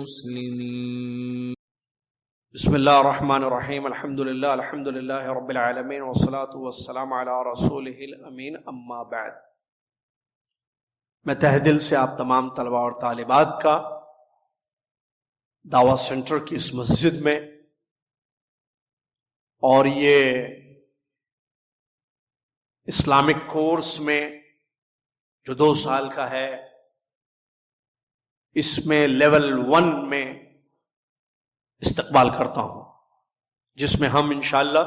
مسلمین۔ بسم اللہ الرحمن الرحیم، الحمدللہ رب العالمین والصلاة والسلام علی رسولہ الامین، اما بعد۔ میں تہ دل سے آپ تمام طلباء اور طالبات کا دعوت سینٹر کی اس مسجد میں اور یہ اسلامک کورس میں جو 2 سال کا ہے، اس میں لیول 1 میں استقبال کرتا ہوں، جس میں ہم انشاءاللہ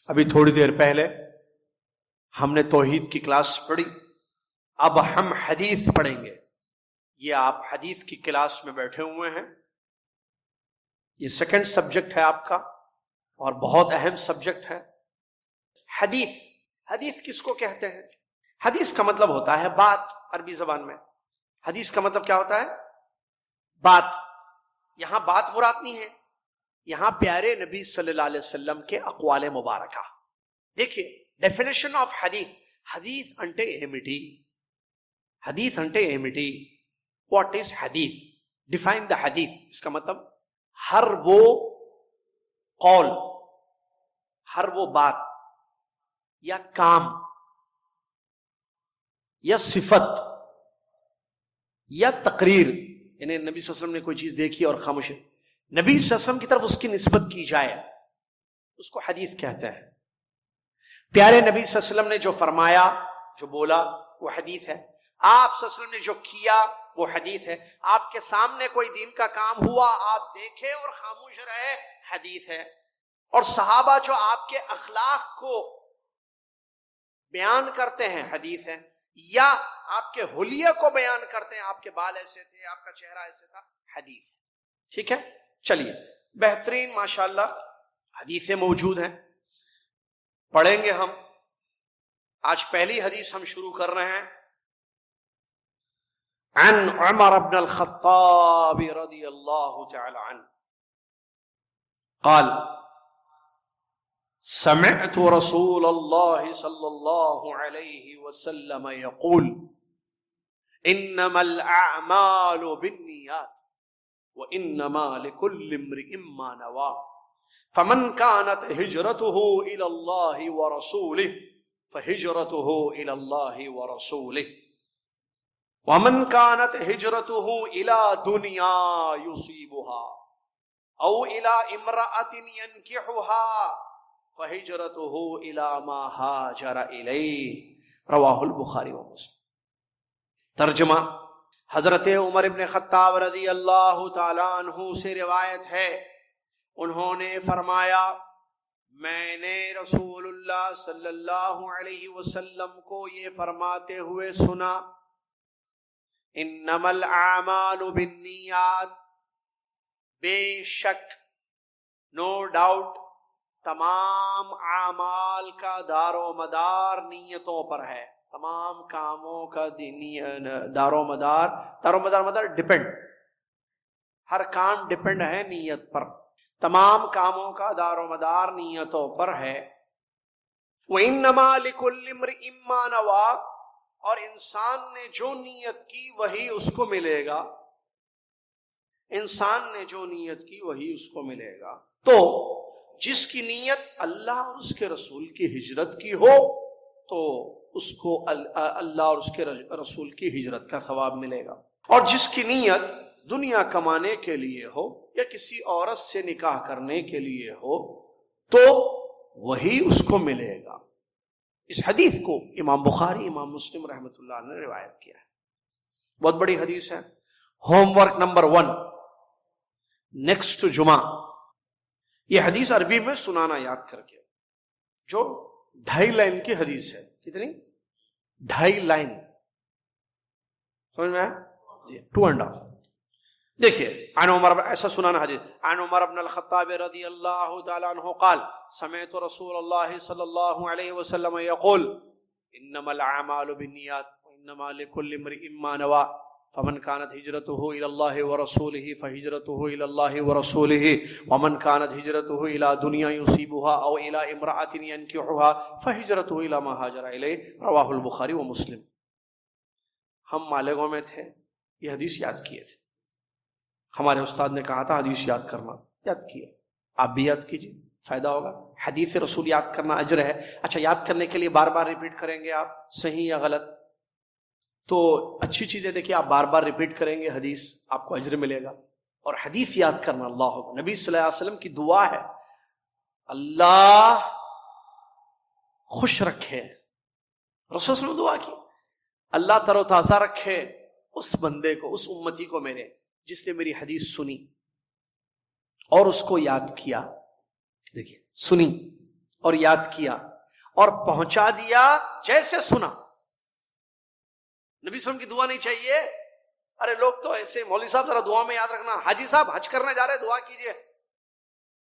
ابھی تھوڑی دیر پہلے ہم نے توحید کی کلاس پڑھی، اب ہم حدیث پڑھیں گے۔ یہ آپ حدیث کی کلاس میں بیٹھے ہوئے ہیں، یہ سیکنڈ سبجیکٹ ہے آپ کا اور بہت اہم سبجیکٹ ہے۔ حدیث کس کو کہتے ہیں؟ حدیث کا مطلب ہوتا ہے بات، عربی زبان میں حدیث کا مطلب کیا ہوتا ہے؟ بات۔ یہاں بات مراد نہیں ہے، یہاں پیارے نبی صلی اللہ علیہ وسلم کے اقوال مبارکہ۔ دیکھیے ڈیفینیشن آف حدیث అంటే ఏమిటి؟ حدیث అంటే ఏమిటి؟ واٹ از حدیث؟ ڈیفائن دا حدیث۔ اس کا مطلب ہر وہ قول، ہر وہ بات یا کام یا صفت یا تقریر، یعنی نبی صلی اللہ علیہ وسلم نے کوئی چیز دیکھی اور خاموش ہے، نبی صلی اللہ علیہ وسلم کی طرف اس کی نسبت کی جائے، اس کو حدیث کہتے ہیں۔ پیارے نبی صلی اللہ علیہ وسلم نے جو فرمایا، جو بولا، وہ حدیث ہے۔ آپ صلی اللہ علیہ وسلم نے جو کیا وہ حدیث ہے۔ آپ کے سامنے کوئی دین کا کام ہوا، آپ دیکھے اور خاموش رہے، حدیث ہے۔ اور صحابہ جو آپ کے اخلاق کو بیان کرتے ہیں، حدیث ہے۔ یا آپ کے حلیے کو بیان کرتے ہیں، آپ کے بال ایسے تھے، آپ کا چہرہ ایسے تھا، حدیث ہے۔ ٹھیک ہے، چلیے بہترین ماشاءاللہ حدیثیں موجود ہیں، پڑھیں گے ہم۔ آج پہلی حدیث ہم شروع کر رہے ہیں۔ عن عمر بن الخطاب رضی اللہ تعالی عنہ قال سمعت رسول اللہ صلی اللہ علیہ وسلم یقول انما الاعمال بالنیات وانما لكل امرئ ما نوى فمن كانت هجرته الى الله ورسوله فهجرته الى الله ورسوله ومن كانت هجرته الى دنيا يصيبها او الى امرأة ينكحها فہجرتہ الی ما ہاجر الیہ، رواہ البخاری ومسلم۔ ترجمہ، حضرت عمر بن خطاب رضی اللہ تعالیٰ عنہ سے روایت ہے، انہوں نے فرمایا میں نے رسول اللہ صلی اللہ علیہ وسلم کو یہ فرماتے ہوئے سنا، انما الاعمال بالنیات، بے شک، نو ڈاؤٹ، تمام اعمال کا دار و مدار نیتوں پر ہے۔ تمام کاموں کا دار و مدار ڈیپینڈ، ہر کام ڈیپینڈ ہے نیت پر، تمام کاموں کا دار و مدار نیتوں پر ہے۔ وَإِنَّمَا لِكُلِّ امْرِئٍ مَّا نَوَىٰ، اور انسان نے جو نیت کی وہی اس کو ملے گا، انسان نے جو نیت کی وہی اس کو ملے گا۔ تو جس کی نیت اللہ اور اس کے رسول کی ہجرت کی ہو تو اس کو اللہ اور اس کے رسول کی ہجرت کا ثواب ملے گا، اور جس کی نیت دنیا کمانے کے لیے ہو یا کسی عورت سے نکاح کرنے کے لیے ہو تو وہی اس کو ملے گا۔ اس حدیث کو امام بخاری، امام مسلم رحمۃ اللہ نے روایت کیا ہے، بہت بڑی حدیث ہے۔ ہوم ورک نمبر 1، نیکسٹ جمعہ یہ حدیث عربی میں سنانا یاد کر کے، جو 2.5 لائن کی حدیث ہے۔ کتنی؟ 2.5 لائن، سمجھ میں آیا؟ 2.5۔ دیکھیے، عن عمر، ایسا سنانا حدیث، عن عمر بن الخطاب رضی اللہ تعالی عنہ قال سمعت رسول اللہ صلی اللہ علیہ وسلم یقول انما الاعمال بالنیات وانما لكل امرئ ما نوى فمن كانت هجرته الى الله ورسوله فهجرته الى الله ورسوله ومن كانت هجرته الى دنيا يصيبها او الى امرأة ينكحها فهجرته الى ما هاجر اليه، رواه البخاری ومسلم۔ ہم مالگوں میں تھے، یہ حدیث یاد کیے تھے، ہمارے استاد نے کہا تھا حدیث یاد کرنا، یاد کیا، آپ بھی یاد کیجیے، فائدہ ہوگا۔ حدیث رسول یاد کرنا اجر ہے۔ اچھا، یاد کرنے کے لیے بار بار ریپیٹ کریں گے آپ، صحیح یا غلط؟ تو اچھی چیزیں دیکھیے، آپ بار بار ریپیٹ کریں گے حدیث، آپ کو اجر ملے گا۔ اور حدیث یاد کرنا، اللہ اکبر، نبی صلی اللہ علیہ وسلم کی دعا ہے، اللہ خوش رکھے، رسول صلی اللہ علیہ وسلم دعا کی، اللہ تر و تازہ رکھے اس بندے کو، اس امتی کو میرے، جس نے میری حدیث سنی اور اس کو یاد کیا۔ دیکھیے، سنی اور یاد کیا اور پہنچا دیا جیسے سنا۔ نبی صلی اللہ علیہ وسلم کی دعا نہیں چاہیے؟ ارے لوگ تو ایسے، مولوی صاحب ذرا دعا میں یاد رکھنا، حاجی صاحب حج کرنے جا رہے ہیں دعا کیجئے،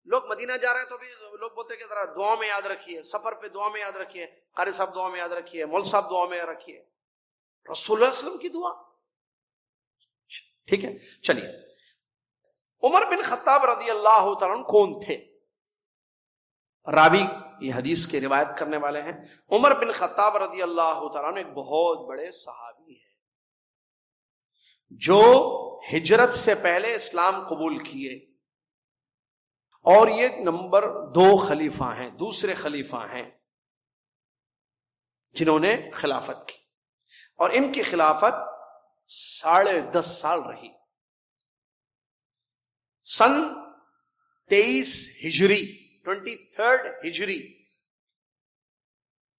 لوگ مدینہ جا رہے ہیں تو بھی لوگ بولتے ہیں کہ ذرا دعا میں یاد رکھیے، سفر پہ دعا میں یاد رکھیے، قاری صاحب دعا میں یاد رکھیے، مول صاحب دعا میں رکھیے، رسول اللہ علیہ وسلم کی دعا۔ ٹھیک ہے، چلیے، عمر بن خطاب رضی اللہ تعالیٰ عنہ کون تھے؟ راوی یہ حدیث کے روایت کرنے والے ہیں عمر بن خطاب رضی اللہ تعالیٰ عنہ، ایک بہت بڑے صحابی ہیں جو ہجرت سے پہلے اسلام قبول کیے، اور یہ نمبر 2 خلیفہ ہیں، دوسرے خلیفہ ہیں جنہوں نے خلافت کی، اور ان کی خلافت 10.5 سال رہی۔ سن 23 ہجری 23 ہجری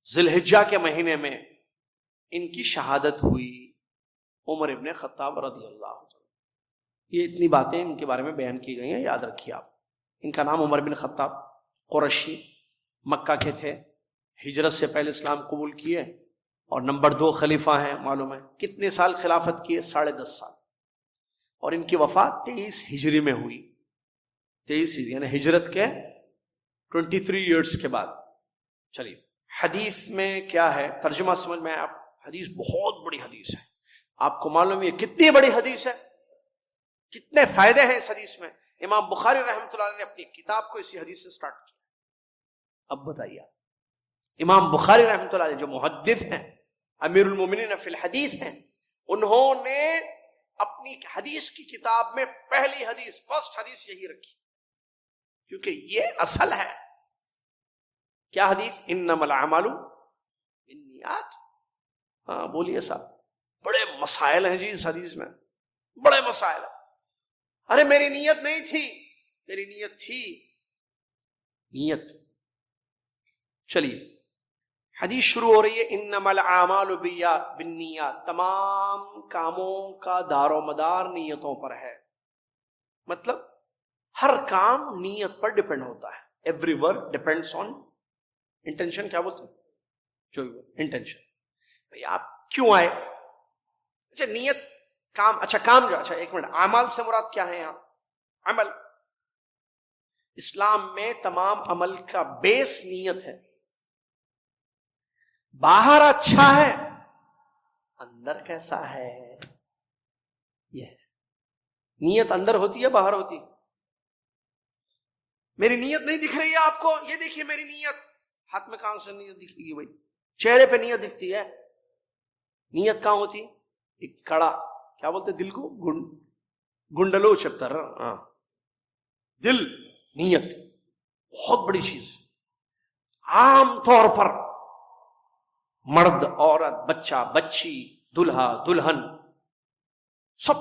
ذی الحجہ کے مہینے میں ان کی شہادت ہوئی، عمر ابن خطاب رضی اللہ عنہ۔ یہ اتنی باتیں ان کے بارے میں بیان کی گئی ہیں، یاد رکھیے آپ۔ ان کا نام عمر بن خطاب، قرشی، مکہ کے تھے، ہجرت سے پہلے اسلام قبول کیے، اور نمبر 2 خلیفہ ہیں۔ معلوم ہے کتنے سال خلافت کیے؟ 10.5 سال، اور ان کی وفات 23 ہجری میں ہوئی، 23 ہجری یعنی ہجرت کے 23 ایئرس کے بعد۔ چلیے، حدیث میں کیا ہے، ترجمہ سمجھ میں آپ، حدیث بہت بڑی حدیث ہے، آپ کو معلوم ہے کتنی بڑی حدیث ہے، کتنے فائدے ہیں اس حدیث میں۔ امام بخاری رحمۃ اللہ علیہ نے اپنی کتاب کو اسی حدیث سے سٹارٹ کیا۔ اب بتائیے، امام بخاری رحمۃ اللہ علیہ جو محدث ہیں، امیر المومنین فی الحدیث ہیں، انہوں نے اپنی حدیث کی کتاب میں پہلی حدیث، فرسٹ حدیث یہی رکھی، کیونکہ یہ اصل ہے۔ کیا حدیث؟ انما الاعمال بالنیات۔ ہاں بولیے صاحب، بڑے مسائل ہیں جی اس حدیث میں، بڑے مسائل ہیں۔ ارے میری نیت نہیں تھی، میری نیت تھی، نیت۔ چلیے، حدیث شروع ہو رہی ہے، انما الاعمال بالنیات، تمام کاموں کا دار و مدار نیتوں پر ہے، مطلب ہر کام نیت پر ڈیپینڈ ہوتا ہے۔ Every work depends on intention. کیا بولتے ہیں؟ جو انٹینشن۔ بھئی آپ کیوں آئے؟ اچھا نیت، کام، اچھا کام جو، اچھا ایک منٹ، اعمال سے مراد کیا ہے یہاں؟ عمل۔ اسلام میں تمام عمل کا بیس نیت ہے۔ باہر اچھا ہے، اندر کیسا ہے، یہ ہے۔ نیت اندر ہوتی ہے، باہر ہوتی ہے؟ میری نیت نہیں دکھ رہی ہے آپ کو، یہ دیکھیے میری نیت، ہاتھ میں کہاں سے نیت دکھے گی بھائی؟ چہرے پہ نیت دکھتی ہے، نیت کہاں ہوتی؟ ایک کڑا، کیا بولتے دل کو؟ گنڈلو چپتر، ہاں، دل، نیت بہت بڑی چیز ہے۔ عام طور پر مرد، عورت، بچہ، بچی، دلہا، دلہن، سب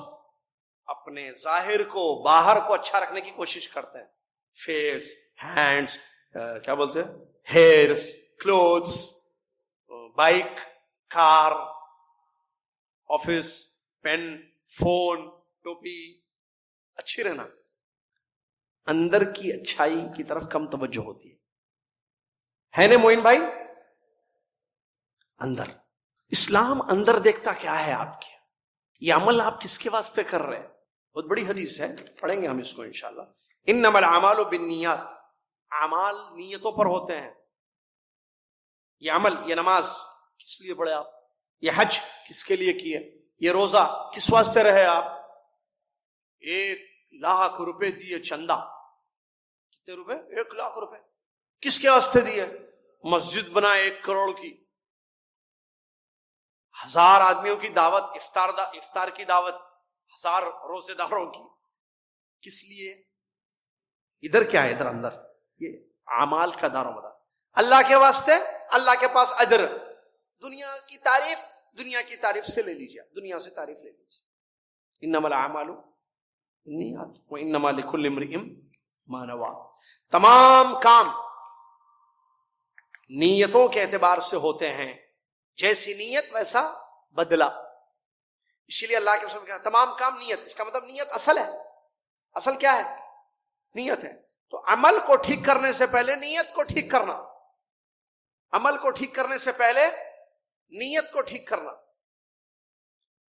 اپنے ظاہر کو، باہر کو اچھا رکھنے کی کوشش کرتے ہیں۔ فیس، ہینڈز، کیا بولتے ہیں، ہیئرز، کلوتھس، بائک، کار، آفس، پین، فون، ٹوپی، اچھی رہنا۔ اندر کی اچھائی کی طرف کم توجہ ہوتی ہے نا موین بھائی؟ اندر، اسلام اندر دیکھتا کیا ہے آپ کے، یہ عمل آپ کس کے واسطے کر رہے ہیں؟ بہت بڑی حدیث ہے، پڑھیں گے ہم اس کو انشاءاللہ۔ انما الاعمال بالنیات، اعمال نیتوں پر ہوتے ہیں۔ یہ عمل، یہ نماز کس لیے پڑھے آپ؟ یہ حج کس کے لیے کیے؟ یہ روزہ کس واسطے رہے آپ؟ 1,00,000 روپے دیے چندہ۔ کتنے روپے؟ 1,00,000 روپے۔ کس کے واسطے دیے؟ مسجد بنائے 1 کروڑ کی، 1000 آدمیوں کی دعوت، افطار کی دعوت، 1000 روزے داروں کی، کس لیے؟ ادھر کیا ہے؟ ادھر اندر یہ اعمال کا دار و مدار اللہ کے واسطے، اللہ کے پاس اجر. دنیا کی تعریف سے لے لیجیے، دنیا سے تعریف لے لیجیے. انما الاعمال بالنیات وانما لکل امرئ ما نوى. تمام کام نیتوں کے اعتبار سے ہوتے ہیں، جیسی نیت ویسا بدلہ. اسی لیے اللہ کے رسول نے کہا تمام کام نیت. اس کا مطلب نیت اصل ہے. اصل کیا ہے؟ نیت ہے. تو عمل کو ٹھیک کرنے سے پہلے نیت کو ٹھیک کرنا، عمل کو ٹھیک کرنے سے پہلے نیت کو ٹھیک کرنا.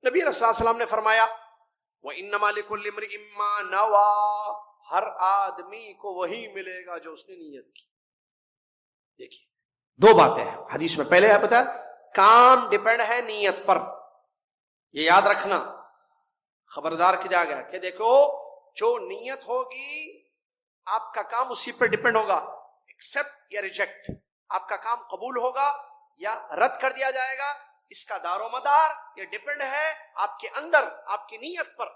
نبی صلی اللہ علیہ وسلم نے فرمایا وَإِنَّمَا لِكُلِّ امْرِئٍ مَّا نَوَىٰ. ہر آدمی کو وہی ملے گا جو اس نے نیت کی. دیکھیے دو باتیں ہیں حدیث میں. پہلے ہے پتا کام ڈیپینڈ ہے نیت پر، یہ یاد رکھنا، خبردار کیا گیا کہ دیکھو جو نیت ہوگی آپ کا کام اسی پر ڈیپینڈ ہوگا، ایکسپٹ یا ریجیکٹ. آپ کا کام قبول ہوگا یا رد کر دیا جائے گا، اس کا دار و مدار یہ ڈیپینڈ ہے آپ کے اندر، آپ کی نیت پر.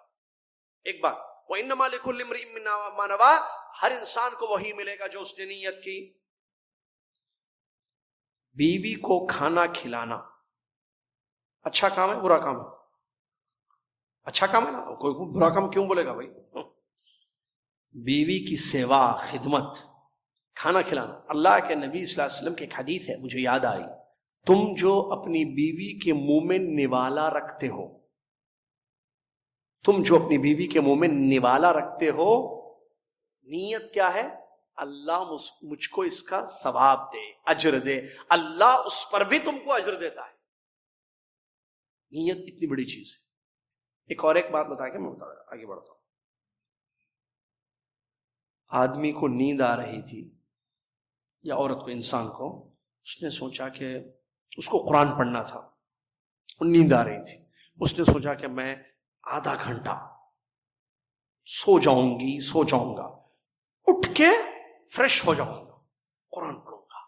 ایک بات وَإِنَّمَا لِكُلِّ امْرِئٍ مَّا نَوَىٰ. ہر انسان کو وہی ملے گا جو اس نے نیت کی. بیوی کو کھانا کھلانا اچھا کام ہے برا کام ہے؟ اچھا کام ہے نا. کوئی برا کام کیوں بولے گا بھائی؟ بیوی کی سیوا، خدمت، کھانا کھلانا. اللہ کے نبی صلی اللہ علیہ وسلم کی ایک حدیث ہے مجھے یاد آئی. تم جو اپنی بیوی کے منہ میں نوالا رکھتے ہو، تم جو اپنی بیوی کے منہ میں نوالا رکھتے ہو، نیت کیا ہے؟ اللہ مجھ کو اس کا ثواب دے، اجر دے. اللہ اس پر بھی تم کو اجر دیتا ہے. نیت اتنی بڑی چیز ہے. ایک بات بتا کے میں آگے بڑھتا ہوں. آدمی کو نیند آ رہی تھی یا عورت کو، انسان کو، اس نے سوچا کہ اس کو قرآن پڑھنا تھا، نیند آ رہی تھی. اس نے سوچا کہ میں آدھا گھنٹہ سو جاؤں گا، اٹھ کے فریش ہو جاؤں گا، قرآن پڑھوں گا.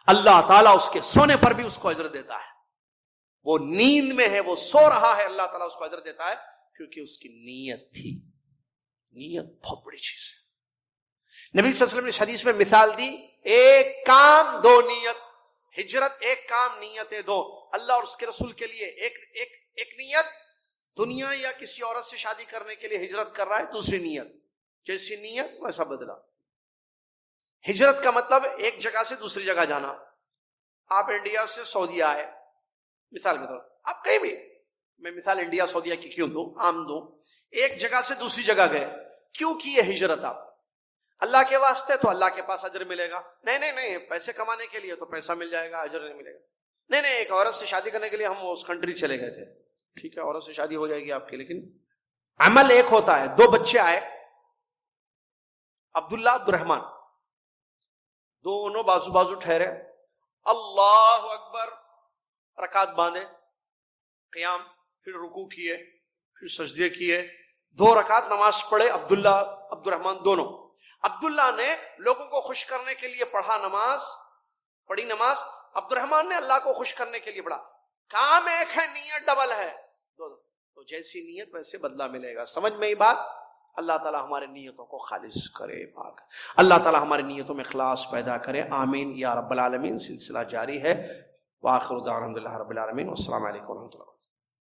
اللہ تعالیٰ اس کے سونے پر بھی اس کو اجر دیتا ہے. وہ نیند میں ہے، وہ سو رہا ہے، اللہ تعالیٰ اس کو اجر دیتا ہے کیونکہ اس کی نیت تھی. نیت بہت بڑی چیز ہے. نبی صلی اللہ علیہ وسلم نے حدیث میں مثال دی، ایک کام دو نیت. ہجرت ایک کام، نیتیں دو. اللہ اور اس کے رسول کے لیے ایک نیت، دنیا یا کسی عورت سے شادی کرنے کے لیے ہجرت کر رہا ہے. دوسری نیت، جیسی نیت ویسا بدلا. ہجرت کا مطلب ایک جگہ سے دوسری جگہ جانا. آپ انڈیا سے سعودیہ آئے مثال کے طور، آپ کہیں بھی، میں مثال انڈیا سعودیہ کی کیوں دوں، عام دوں. ایک جگہ سے دوسری جگہ گئے، کیوں کی ہے ہجرت؟ آپ اللہ کے واسطے تو اللہ کے پاس اجر ملے گا. نہیں پیسے کمانے کے لیے تو پیسہ مل جائے گا، اجر نہیں ملے گا. نہیں ایک عورت سے شادی کرنے کے لیے ہم اس کنٹری چلے گئے تھے، ٹھیک ہے عورت سے شادی ہو جائے گی آپ کی، لیکن عمل ایک ہوتا ہے. دو بچے آئے، عبداللہ عبدالرحمان، دونوں بازو ٹھہرے، اللہ اکبر، رکعت باندھے، قیام، پھر رکوع کیے، پھر سجدے کیے، 2 رکعت نماز پڑھے. عبداللہ عبدالرحمان دونوں. عبداللہ نے لوگوں کو خوش کرنے کے لیے پڑھی نماز. عبدالرحمان نے اللہ کو خوش کرنے کے لیے پڑھا. کام ایک ہے، نیت ڈبل ہے. تو جیسی نیت ویسے بدلہ ملے گا. سمجھ میں یہ بات؟ اللہ تعالی ہمارے نیتوں کو خالص کرے پاک. اللہ تعالی ہماری نیتوں میں اخلاص پیدا کرے. آمین یا رب العالمین. سلسلہ جاری ہے. وآخر دعوانا الحمدللہ رب العالمین. والسلام علیکم ورحمۃ اللہ.